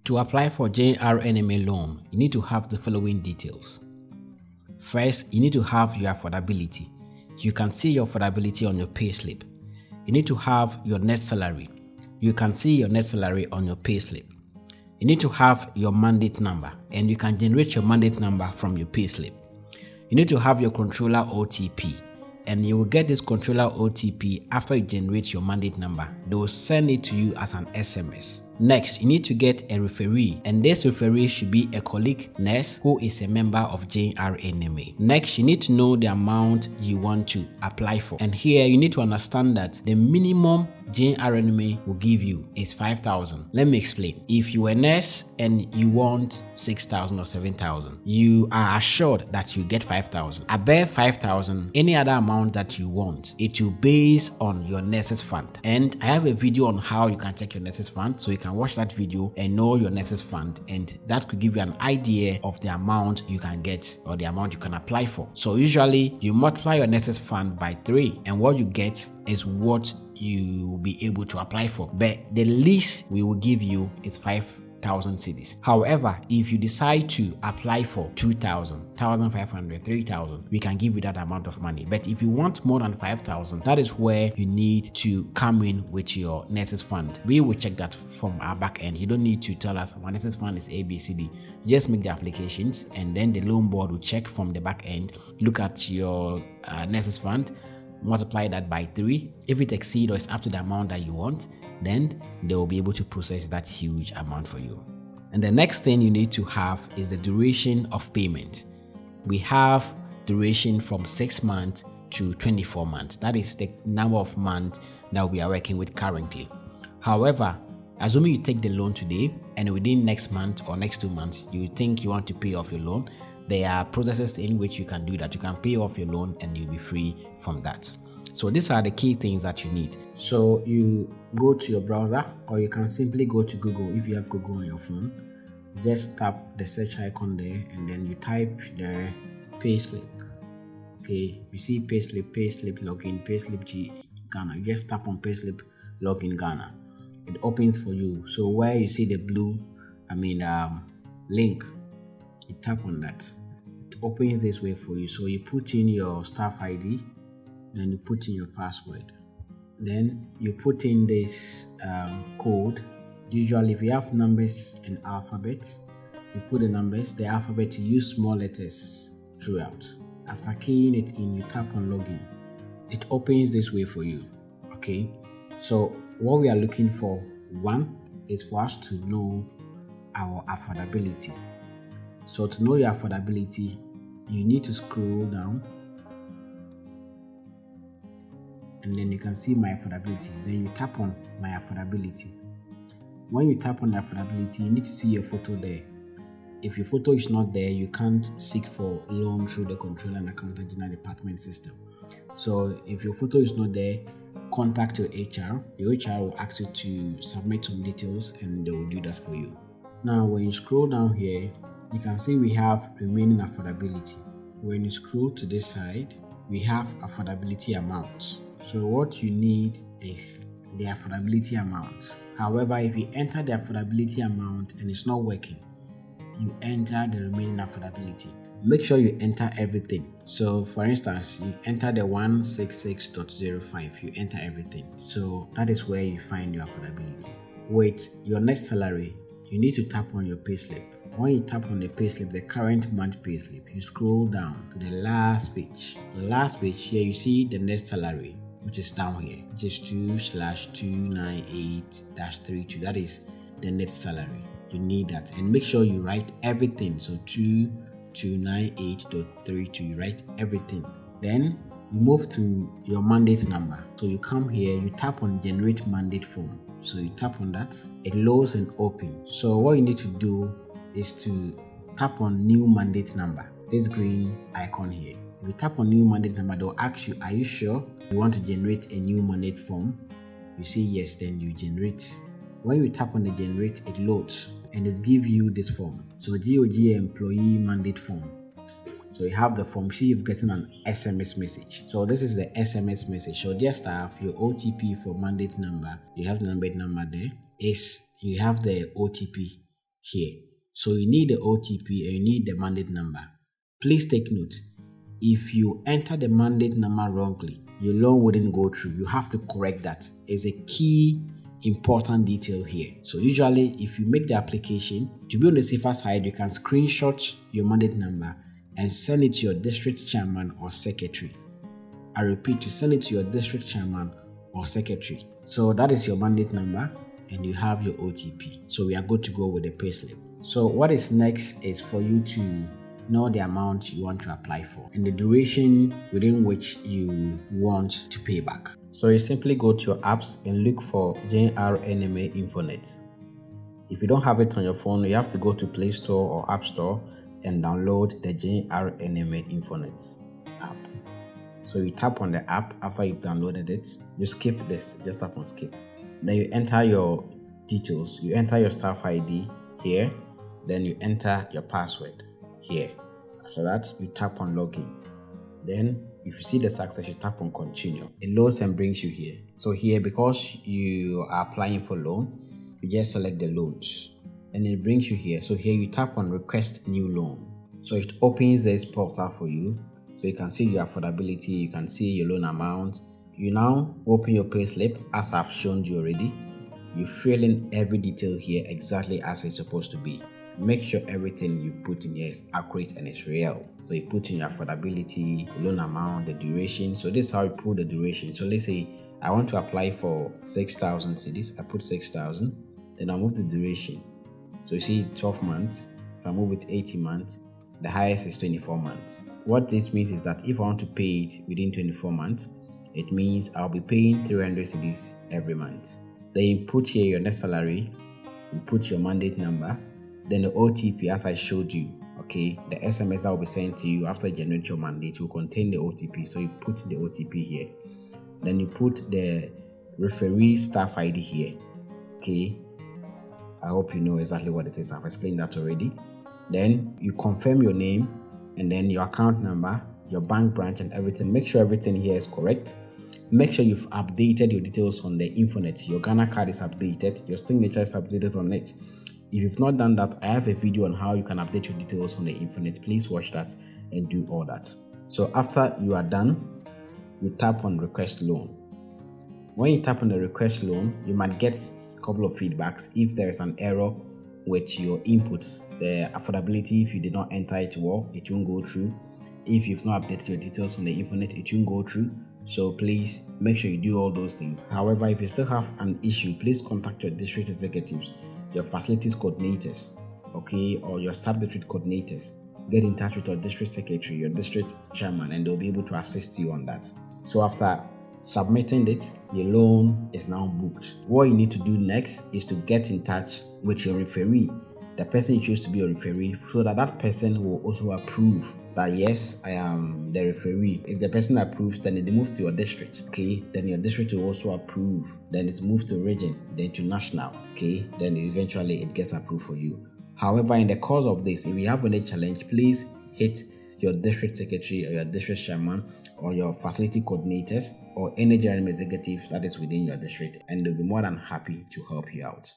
To apply for Grnma loan, you need to have the following details. First, you need to have your affordability. You can see your affordability on your payslip. You need to have your net salary. You can see your net salary on your payslip. You need to have your mandate number, and you can generate your mandate number from your payslip. You need to have your controller OTP, and you will get this controller OTP after you generate your mandate number. They will send it to you as an SMS. Next, you need to get a referee, and this referee should be a colleague nurse who is a member of Grnma. Next, you need to know the amount you want to apply for, and here you need to understand that the minimum Grnma will give you is 5,000. Let me explain. If you are a nurse and you want 6,000 or 7,000, you are assured that you get 5,000. Above 5,000, any other amount that you want, it will base on your nurses fund. And I have a video on how you can check your nurses fund, so you can watch that video and know your nurses fund, and that could give you an idea of the amount you can get or the amount you can apply for. So usually you multiply your nurses fund by 3, and what you get is what you will be able to apply for, but the least we will give you is 5,000 cedis. However, if you decide to apply for 2,000, 1,500, 3,000, we can give you that amount of money. But if you want more than 5,000, that is where you need to come in with your nurses fund. We will check that from our back end. You don't need to tell us my nurses fund is ABCD. Just make the applications, and then the loan board will check from the back end, look at your nurses fund, multiply that by 3. If it exceeds or is up to the amount that you want, then they will be able to process that huge amount for you. And the next thing you need to have is the duration of payment. We have duration from 6 months to 24 months. That is the number of months that we are working with currently. However, assuming you take the loan today and within next month or next 2 months, you think you want to pay off your loan, there are processes in which you can do that. You can pay off your loan and you'll be free from that. So these are the key things that you need. So you go to your browser, or you can simply go to Google if you have Google on your phone. Just tap the search icon there, and then you type the payslip. Okay, you see payslip login, payslip Ghana. You just tap on payslip login Ghana. It opens for you. So where you see the blue, link, you tap on that. It opens this way for you. So you put in your staff ID, then you put in your password. Then you put in this code. Usually if you have numbers and alphabets, you put the numbers, the alphabet, you use small letters throughout. After keying it in, you tap on login. It opens this way for you. Okay, so what we are looking for, one, is for us to know our affordability. So to know your affordability, you need to scroll down, and then you can see my affordability. Then you tap on my affordability. When you tap on the affordability, you need to see your photo there. If your photo is not there, you can't seek for loan through the Controller and Accountant General Department system. So if your photo is not there, contact your HR. Your HR will ask you to submit some details, and they will do that for you. Now when you scroll down here, you can see we have remaining affordability. When you scroll to this side, we have affordability amount. So what you need is the affordability amount. However, if you enter the affordability amount and it's not working, you enter the remaining affordability. Make sure you enter everything. So for instance, you enter the 166.05, you enter everything. So that is where you find your affordability. With your net salary, you need to tap on your payslip. When you tap on the payslip, the current month payslip, you scroll down to the last page. The last page here, you see the net salary, which is down here, which is 2/298-32. That is the net salary. You need that, and make sure you write everything. So 2/298.32, you write everything. Then you move to your mandate number. So you come here, you tap on generate mandate form. So you tap on that, it loads and opens. So what you need to do is to tap on new mandate number, this green icon here. If you tap on new mandate number, they'll ask you, are you sure you want to generate a new mandate form? You say yes, then you generate. When you tap on the generate, it loads and it gives you this form. So GOG employee mandate form. So you have the form. See, you've gotten an SMS message. So this is the SMS message. So dear staff, your OTP for mandate number, you have the mandate number there, is you have the OTP here. So you need the OTP and you need the mandate number. Please take note, if you enter the mandate number wrongly, your loan wouldn't go through. You have to correct that. It's a key important detail here. So usually if you make the application, to be on the safer side, you can screenshot your mandate number and send it to your district chairman or secretary. I repeat, to send it to your district chairman or secretary. So that is your mandate number and you have your OTP. So we are good to go with the payslip. So what is next is for you to know the amount you want to apply for and the duration within which you want to pay back. So you simply go to your apps and look for Grnma Infonet. If you don't have it on your phone, you have to go to Play Store or App Store and download the Grnma Infonet app. So you tap on the app after you've downloaded it. You skip this, just tap on skip. Then you enter your details. You enter your staff ID here. Then you enter your password here. After that, you tap on login. Then if you see the success, you tap on continue. It loads and brings you here. So here, because you are applying for loan, you just select the loans and it brings you here. So here you tap on request new loan. So it opens this portal for you. So you can see your affordability, you can see your loan amount. You now open your payslip as I've shown you already. You fill in every detail here exactly as it's supposed to be. Make sure everything you put in here is accurate and it's real. So you put in your affordability, the loan amount, the duration. So this is how you put the duration. So let's say I want to apply for 6,000 cedis. I put 6,000. Then I move the duration. So you see 12 months. If I move it 80 months, the highest is 24 months. What this means is that if I want to pay it within 24 months, it means I'll be paying 300 cedis every month. Then you put here your net salary, you put your mandate number, then the OTP as I showed you, okay? The SMS that will be sent to you after you generate your mandate will contain the OTP. So you put the OTP here. Then you put the referee staff ID here, okay? I hope you know exactly what it is. I've explained that already. Then you confirm your name and then your account number, your bank branch and everything. Make sure everything here is correct. Make sure you've updated your details on the Infonet. Your Ghana card is updated. Your signature is updated on it. If you've not done that, I have a video on how you can update your details on the Infonet. Please watch that and do all that. So after you are done, you tap on request loan. When you tap on the request loan, you might get a couple of feedbacks. If there is an error with your input, the affordability, if you did not enter it well, it won't go through. If you've not updated your details on the Infonet, it won't go through. So please make sure you do all those things. However, if you still have an issue, please contact your district executives, your facilities coordinators, okay, or your sub-district coordinators. Get in touch with your district secretary, your district chairman, and they'll be able to assist you on that. So after submitting it, your loan is now booked. What you need to do next is to get in touch with your referee, the person you choose to be your referee, so that that person will also approve that yes, I am the referee. If the person approves, then it moves to your district, okay? Then your district will also approve. Then it's moved to region, then to national, okay? Then eventually it gets approved for you. However, in the course of this, if you have any challenge, please hit your district secretary or your district chairman or your facility coordinators or any general executive that is within your district, and they'll be more than happy to help you out.